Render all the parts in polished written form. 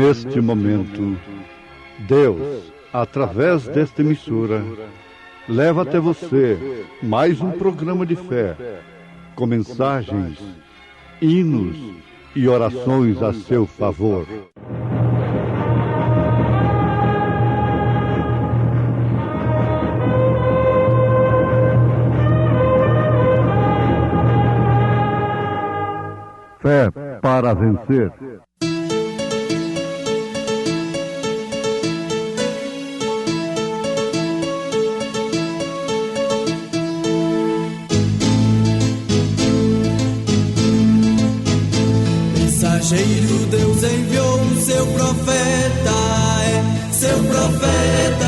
Neste momento, Deus, através desta emissora, leva até você mais um programa de fé, com mensagens, hinos e orações a seu favor. Fé para vencer. Mensageiro, Deus enviou o seu profeta, seu profeta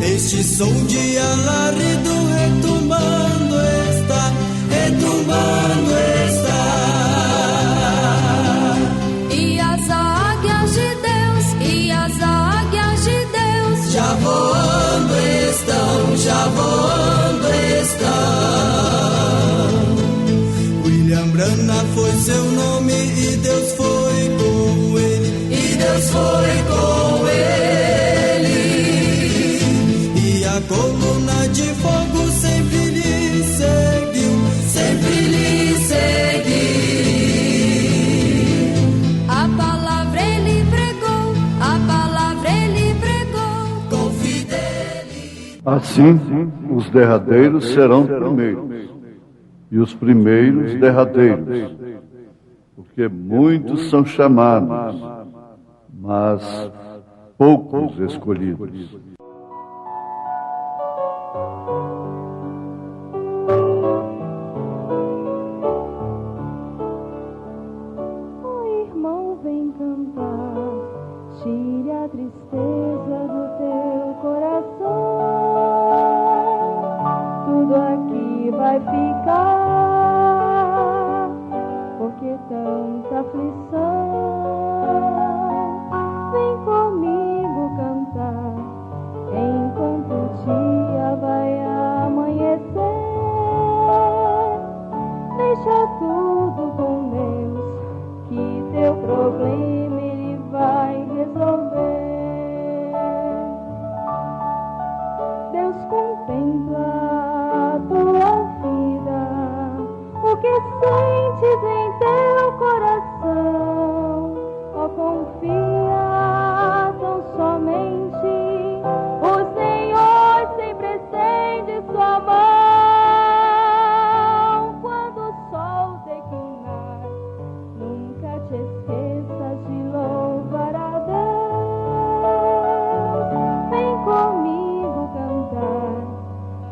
Este som de alarido retumbando está, retumbando está. E as águias de Deus, e as águias de Deus já voando estão, já voando estão. William Branham foi seu nome e Deus foi com ele, e Deus foi com ele. E a coluna de fogo sempre lhe seguiu, sempre lhe seguiu. A palavra ele pregou, a palavra ele pregou com fidelidade. Assim, os derradeiros serão primeiros, e os primeiros derradeiros, porque muitos são chamados, mas poucos escolhidos. O irmão vem cantar, tire a tristeza do teu coração. Tudo aqui vai ficar, porque tanta aflição. Vem comigo cantar, enquanto o dia vai amanhecer. Deixa tudo com Deus, que teu problema ele vai resolver. Deus contempla a tua vida, o que sentes em teu coração. Ó, confia tão somente, o Senhor sempre estende sua mão. Quando o sol declinar, nunca te esqueças de louvar a Deus. Vem comigo cantar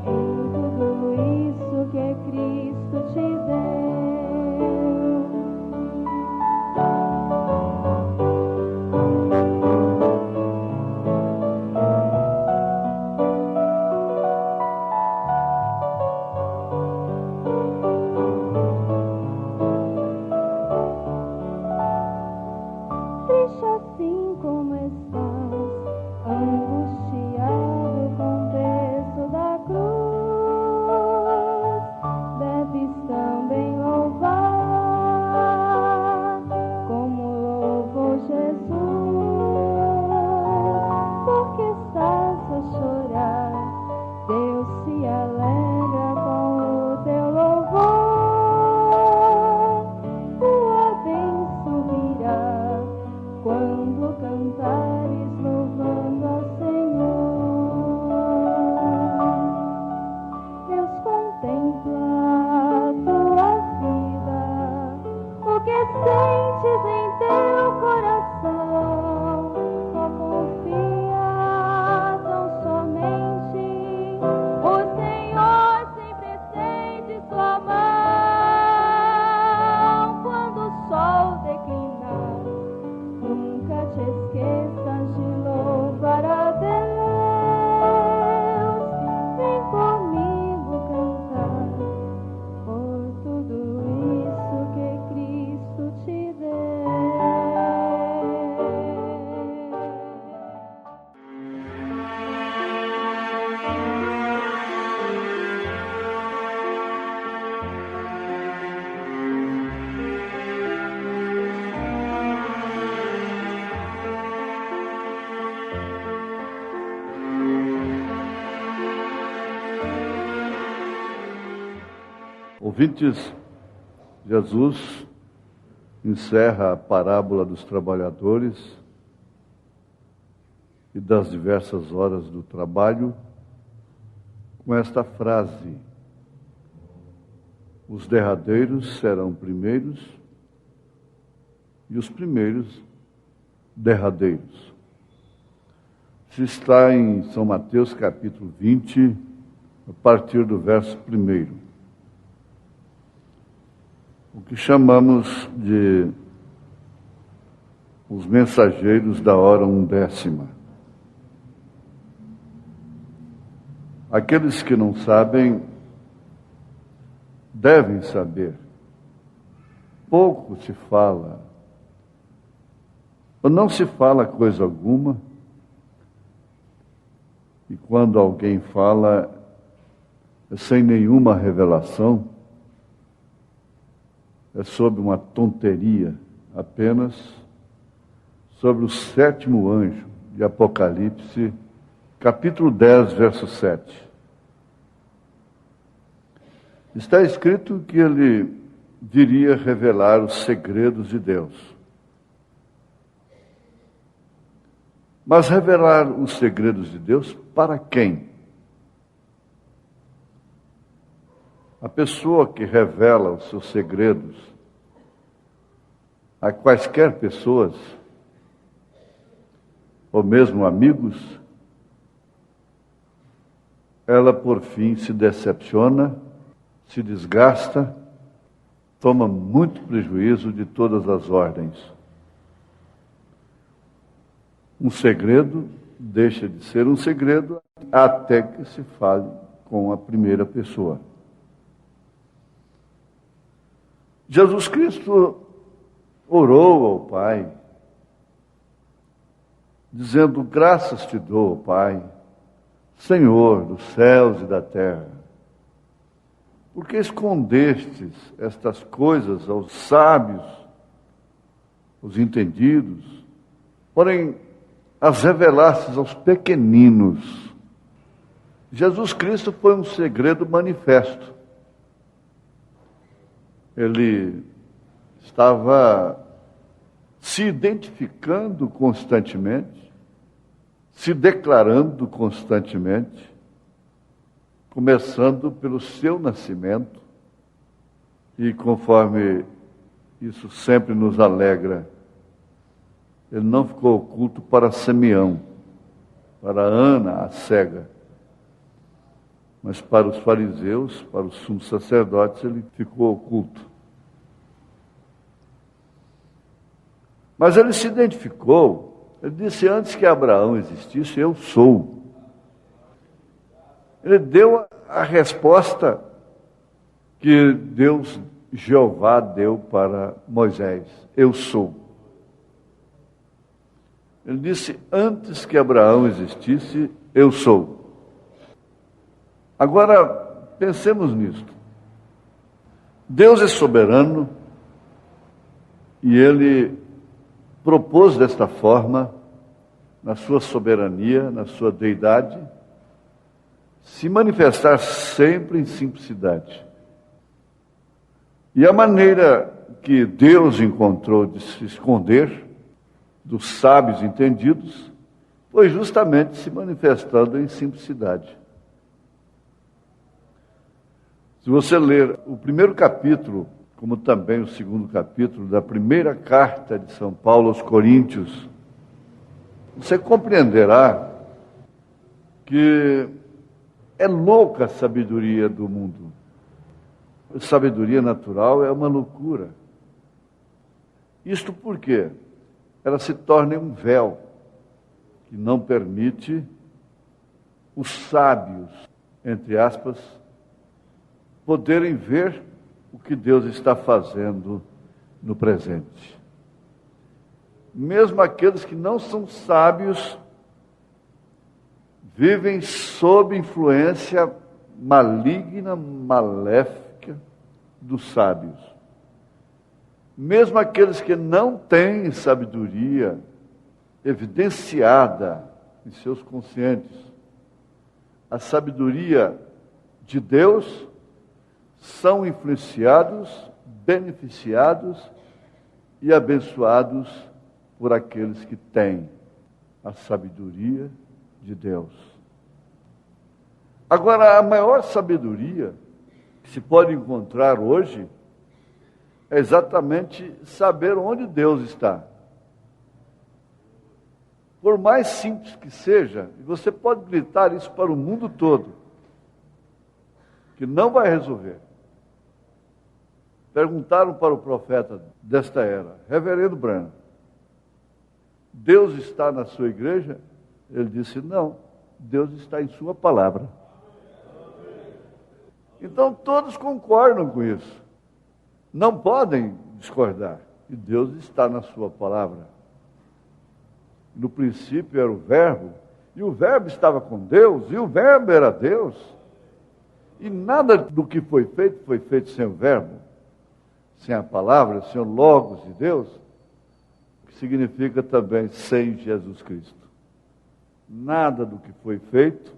em tudo isso que Cristo te deu. Ouvintes, Jesus encerra a parábola dos trabalhadores e das diversas horas do trabalho com esta frase: os derradeiros serão primeiros e os primeiros derradeiros. Isso está em São Mateus capítulo 20, a partir do verso 1. O que chamamos de os mensageiros da hora undécima. Aqueles que não sabem, devem saber. Pouco se fala, ou não se fala coisa alguma, e quando alguém fala, é sem nenhuma revelação, é sobre uma tonteria, apenas sobre o 7º anjo de Apocalipse, capítulo 10, verso 7. Está escrito que ele viria revelar os segredos de Deus. Mas revelar os segredos de Deus para quem? A pessoa que revela os seus segredos a quaisquer pessoas, ou mesmo amigos, ela por fim se decepciona, se desgasta, toma muito prejuízo de todas as ordens. Um segredo deixa de ser um segredo até que se fale com a primeira pessoa. Jesus Cristo orou ao Pai, dizendo: graças te dou, Pai, Senhor dos céus e da terra, porque escondestes estas coisas aos sábios, aos entendidos, porém as revelastes aos pequeninos. Jesus Cristo foi um segredo manifesto. Ele estava se identificando constantemente, se declarando constantemente, começando pelo seu nascimento, e conforme isso sempre nos alegra, ele não ficou oculto para Simeão, para Ana, a cega, mas para os fariseus, para os sumos sacerdotes, ele ficou oculto. Mas ele se identificou, ele disse: antes que Abraão existisse, eu sou. Ele deu a resposta que Deus, Jeová, deu para Moisés: eu sou. Ele disse: antes que Abraão existisse, eu sou. Agora, pensemos nisto. Deus é soberano e Ele propôs desta forma, na sua soberania, na sua deidade, se manifestar sempre em simplicidade. E a maneira que Deus encontrou de se esconder dos sábios entendidos foi justamente se manifestando em simplicidade. Se você ler o 1º capítulo, como também o 2º capítulo da primeira carta de São Paulo aos Coríntios, você compreenderá que é louca a sabedoria do mundo. A sabedoria natural é uma loucura. Isto porque ela se torna um véu que não permite os sábios, entre aspas, poderem ver o que Deus está fazendo no presente. Mesmo aqueles que não são sábios vivem sob influência maligna, maléfica dos sábios. Mesmo aqueles que não têm sabedoria evidenciada em seus conscientes, a sabedoria de Deus são influenciados, beneficiados e abençoados por aqueles que têm a sabedoria de Deus. Agora, a maior sabedoria que se pode encontrar hoje é exatamente saber onde Deus está. Por mais simples que seja, e você pode gritar isso para o mundo todo, que não vai resolver. Perguntaram para o profeta desta era, Reverendo Branham, Deus está na sua igreja? Ele disse, não, Deus está em sua palavra. Então todos concordam com isso. Não podem discordar. E Deus está na sua palavra. No princípio era o Verbo, e o Verbo estava com Deus, e o Verbo era Deus. E nada do que foi feito sem o Verbo, sem a palavra, sem o Logos de Deus, que significa também sem Jesus Cristo. Nada do que foi feito,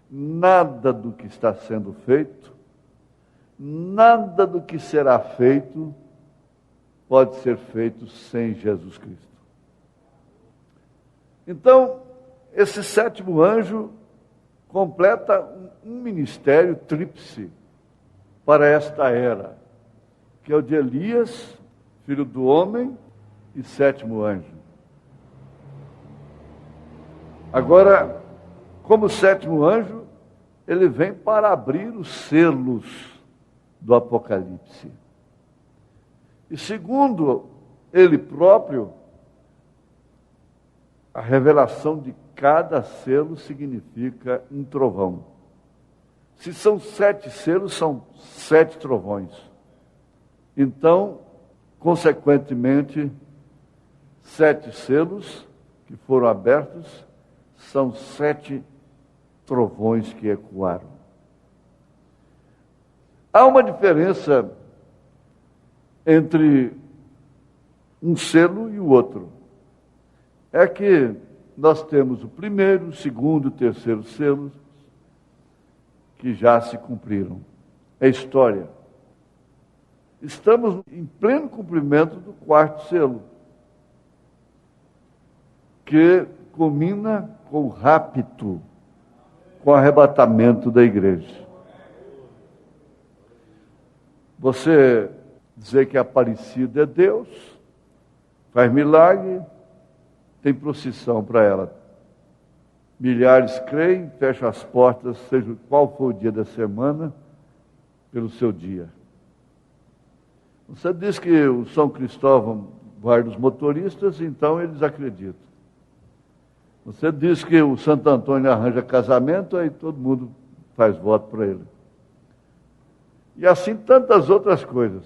nada do que está sendo feito, nada do que será feito pode ser feito sem Jesus Cristo. Então, esse sétimo anjo completa um ministério tríplice para esta era, que é o de Elias, filho do homem, e sétimo anjo. Agora, como sétimo anjo, ele vem para abrir os selos do Apocalipse. E segundo ele próprio, a revelação de cada selo significa um trovão. Se são 7 selos, são 7 trovões. Então, consequentemente, 7 selos que foram abertos são 7 trovões que ecoaram. Há uma diferença entre um selo e o outro. É que nós temos o primeiro, o segundo, o terceiro selos que já se cumpriram. É história. Estamos em pleno cumprimento do quarto selo, que culmina com o rapto, com o arrebatamento da igreja. Você dizer que a Aparecida é Deus, faz milagre, tem procissão para ela. Milhares creem, fecham as portas, seja qual for o dia da semana, pelo seu dia. Você diz que o São Cristóvão guarda os motoristas, então eles acreditam. Você diz que o Santo Antônio arranja casamento, aí todo mundo faz voto para ele. E assim tantas outras coisas.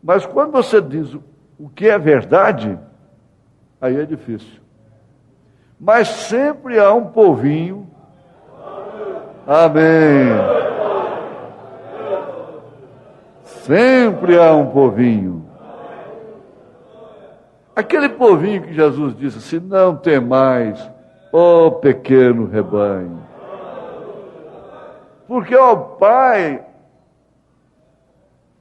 Mas quando você diz o que é verdade, aí é difícil. Mas sempre há um povinho. Amém. Sempre há um povinho. Aquele povinho que Jesus disse assim, não temais, ó pequeno rebanho. Porque o Pai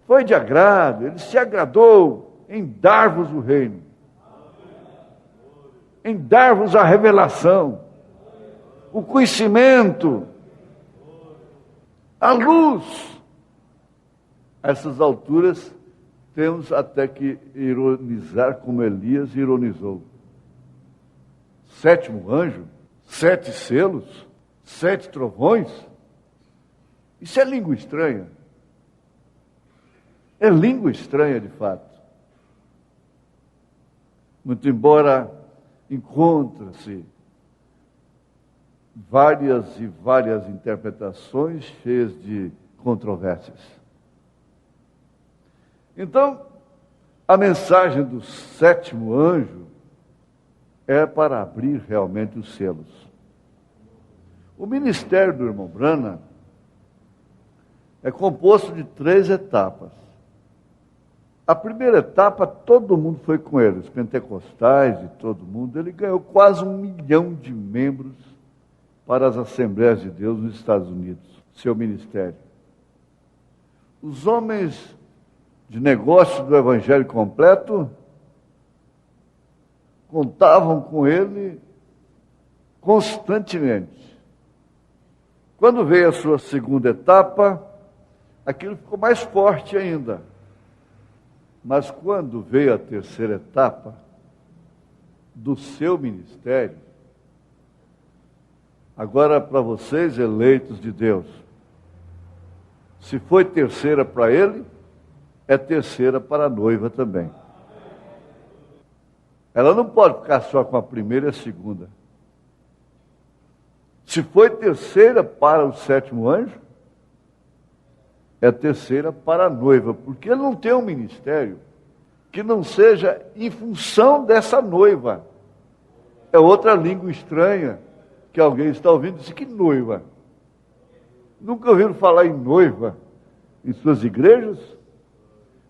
foi de agrado, Ele se agradou em dar-vos o reino, em dar-vos a revelação, o conhecimento, a luz. A essas alturas, temos até que ironizar como Elias ironizou. 7º anjo, 7 selos, 7 trovões. Isso é língua estranha. É língua estranha, de fato. Muito embora encontre-se várias e várias interpretações cheias de controvérsias. Então, a mensagem do 7º anjo é para abrir realmente os selos. O ministério do irmão Branham é composto de 3 etapas. A primeira etapa, todo mundo foi com ele, os pentecostais e todo mundo. Ele ganhou quase 1 milhão de membros para as Assembleias de Deus nos Estados Unidos, seu ministério. Os homens de negócio do Evangelho completo contavam com ele constantemente. Quando veio a sua segunda etapa, aquilo ficou mais forte ainda. Mas quando veio a terceira etapa do seu ministério, agora para vocês, eleitos de Deus, se foi terceira para ele, é terceira para a noiva também. Ela não pode ficar só com a primeira e a segunda. Se foi terceira para o sétimo anjo, é terceira para a noiva, porque ele não tem um ministério que não seja em função dessa noiva. É outra língua estranha que alguém está ouvindo, diz que noiva. Nunca ouviram falar em noiva em suas igrejas?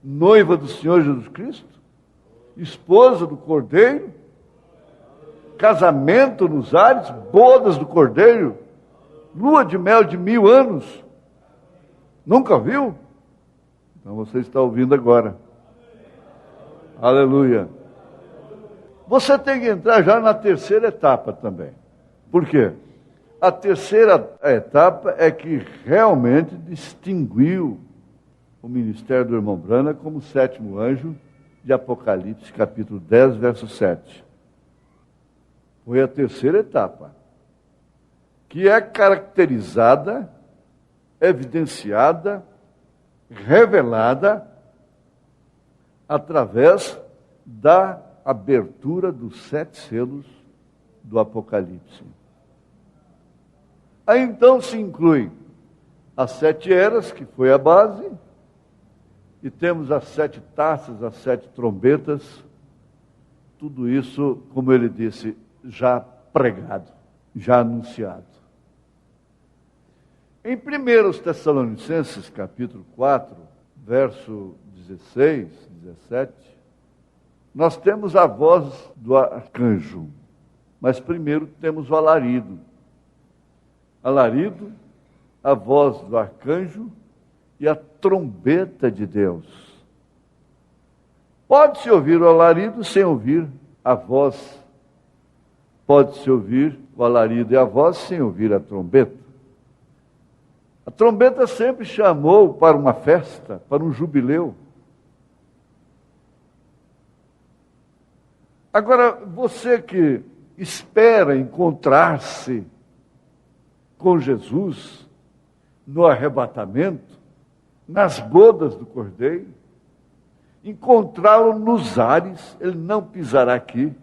Noiva do Senhor Jesus Cristo? Esposa do Cordeiro? Casamento nos ares? Bodas do Cordeiro? Lua de mel de 1000 anos? Nunca viu? Então você está ouvindo agora. Aleluia. Você tem que entrar já na terceira etapa também. Por quê? A terceira etapa é que realmente distinguiu o ministério do irmão Branham como sétimo anjo de Apocalipse, capítulo 10, verso 7. Foi a terceira etapa, que é caracterizada, evidenciada, revelada através da abertura dos 7 selos do Apocalipse. Aí então se inclui as 7 eras, que foi a base, e temos as 7 taças, as 7 trombetas, tudo isso, como ele disse, já pregado, já anunciado. Em 1 Tessalonicenses, capítulo 4, verso 16, 17, nós temos a voz do arcanjo, mas primeiro temos o alarido. Alarido, a voz do arcanjo e a trombeta de Deus. Pode-se ouvir o alarido sem ouvir a voz. Pode-se ouvir o alarido e a voz sem ouvir a trombeta. A trombeta sempre chamou para uma festa, para um jubileu. Agora, você que espera encontrar-se com Jesus no arrebatamento, nas bodas do Cordeiro, encontrá-lo nos ares, ele não pisará aqui.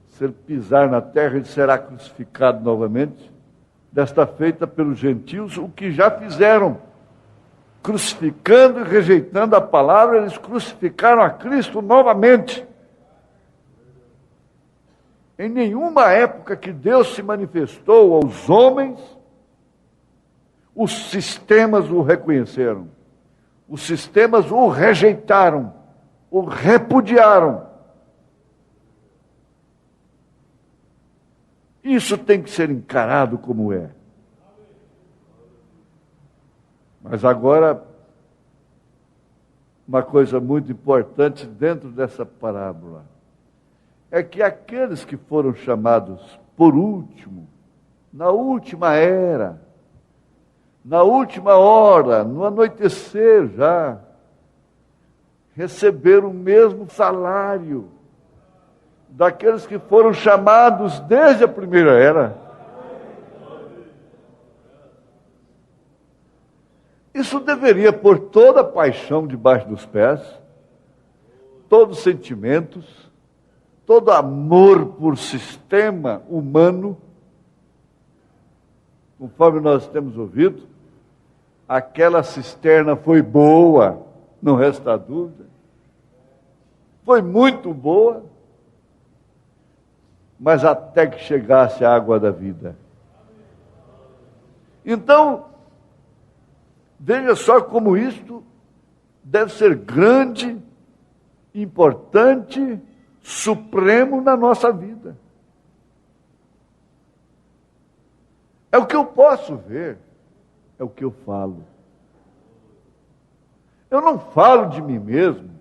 Se ele pisar na terra, ele será crucificado novamente. Desta feita pelos gentios, o que já fizeram, crucificando e rejeitando a palavra, eles crucificaram a Cristo novamente. Em nenhuma época que Deus se manifestou aos homens, os sistemas o reconheceram. Os sistemas o rejeitaram, o repudiaram. Isso tem que ser encarado como é. Mas agora, uma coisa muito importante dentro dessa parábola é que aqueles que foram chamados por último, na última era, na última hora, no anoitecer já, receberam o mesmo salário daqueles que foram chamados desde a primeira era. Isso deveria pôr toda a paixão debaixo dos pés, todos os sentimentos, todo amor por sistema humano. Conforme nós temos ouvido, aquela cisterna foi boa, não resta dúvida. Foi muito boa, mas até que chegasse a água da vida. Então, veja só como isto deve ser grande, importante, supremo na nossa vida. É o que eu posso ver, é o que eu falo. Eu não falo de mim mesmo,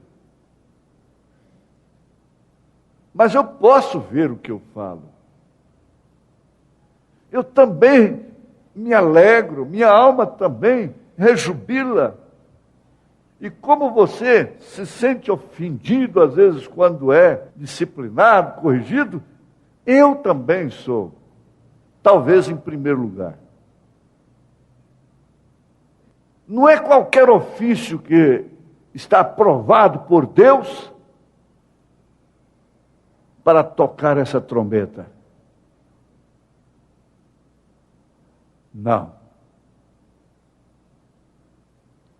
mas eu posso ver o que eu falo. Eu também me alegro, minha alma também rejubila. E como você se sente ofendido, às vezes, quando é disciplinado, corrigido, eu também sou, talvez em primeiro lugar. Não é qualquer ofício que está aprovado por Deus para tocar essa trombeta. Não.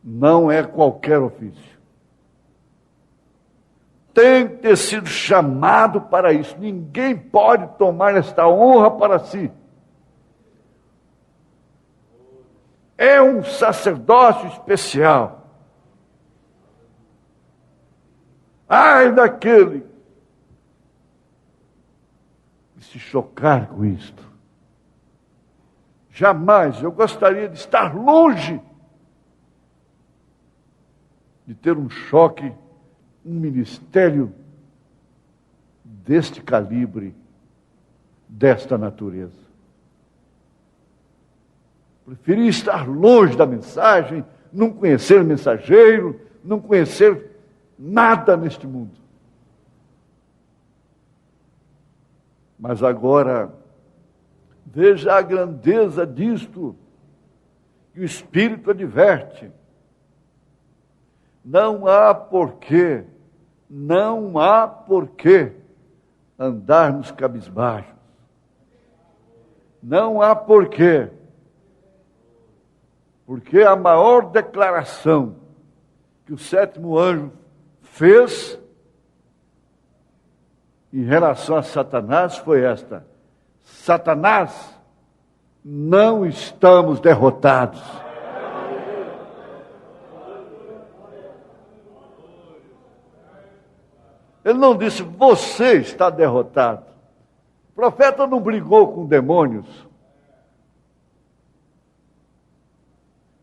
Não é qualquer ofício. Tem que ter sido chamado para isso. Ninguém pode tomar esta honra para si. É um sacerdócio especial. Ai daquele que se chocar com isto. Jamais eu gostaria de estar longe de ter um choque, um ministério deste calibre, desta natureza. Preferi estar longe da mensagem, não conhecer mensageiro, não conhecer nada neste mundo. Mas agora, veja a grandeza disto, que o Espírito adverte. Não há porquê andarmos cabisbaixos. Não há porquê. Porque a maior declaração que o sétimo anjo fez em relação a Satanás foi esta: Satanás, não estamos derrotados. Ele não disse, você está derrotado. O profeta não brigou com demônios.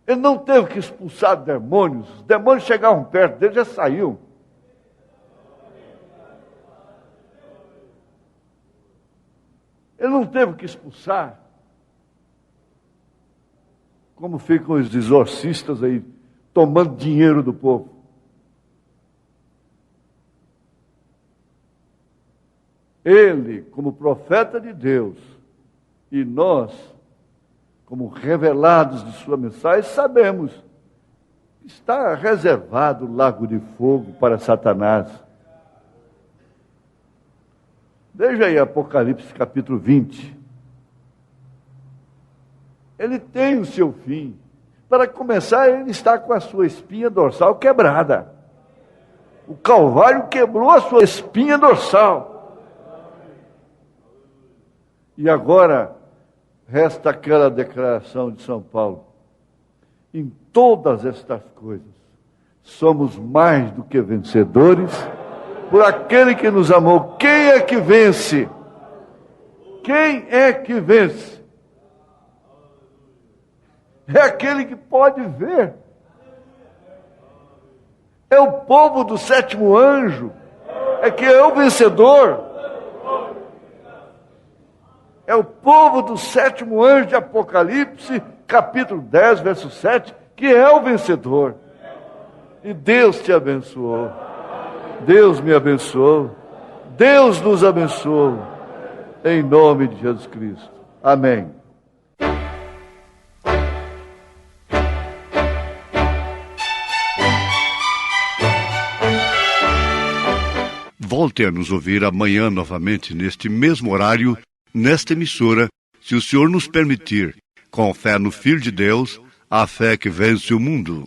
Ele não teve que expulsar demônios. Os demônios chegavam perto dele, já saíam. Ele não teve que expulsar. Como ficam os exorcistas aí, tomando dinheiro do povo. Ele, como profeta de Deus, e nós, como revelados de sua mensagem, sabemos que está reservado o lago de fogo para Satanás. Veja aí Apocalipse capítulo 20. Ele tem o seu fim. Para começar, ele está com a sua espinha dorsal quebrada. O Calvário quebrou a sua espinha dorsal. E agora, resta aquela declaração de São Paulo. Em todas estas coisas, somos mais do que vencedores por aquele que nos amou. Quem é que vence? Quem é que vence? É aquele que pode ver. É o povo do sétimo anjo. É que é o vencedor. É o povo do sétimo anjo de Apocalipse, capítulo 10, verso 7, que é o vencedor. E Deus te abençoou. Deus me abençoou. Deus nos abençoou. Em nome de Jesus Cristo. Amém. Volte a nos ouvir amanhã novamente, neste mesmo horário, nesta emissora, se o Senhor nos permitir, com fé no Filho de Deus, a fé que vence o mundo.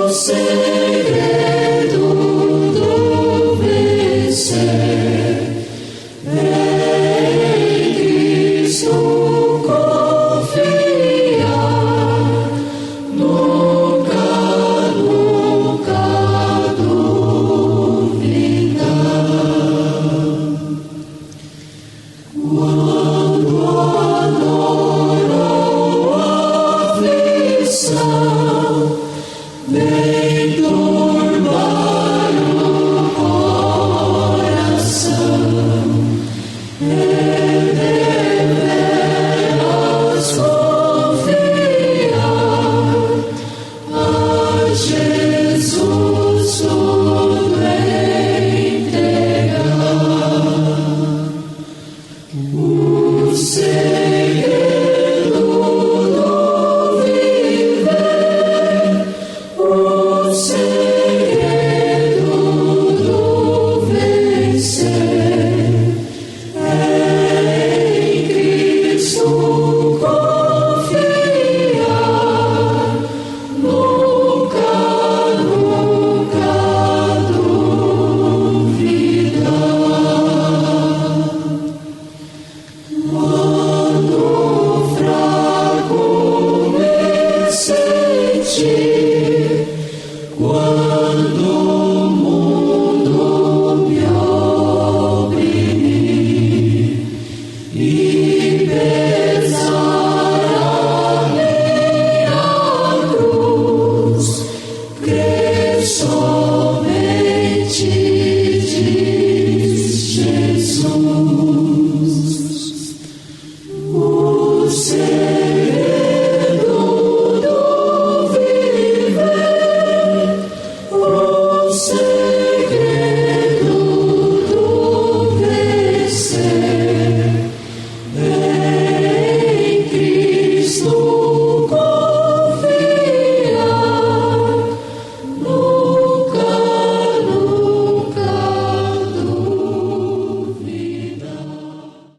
Say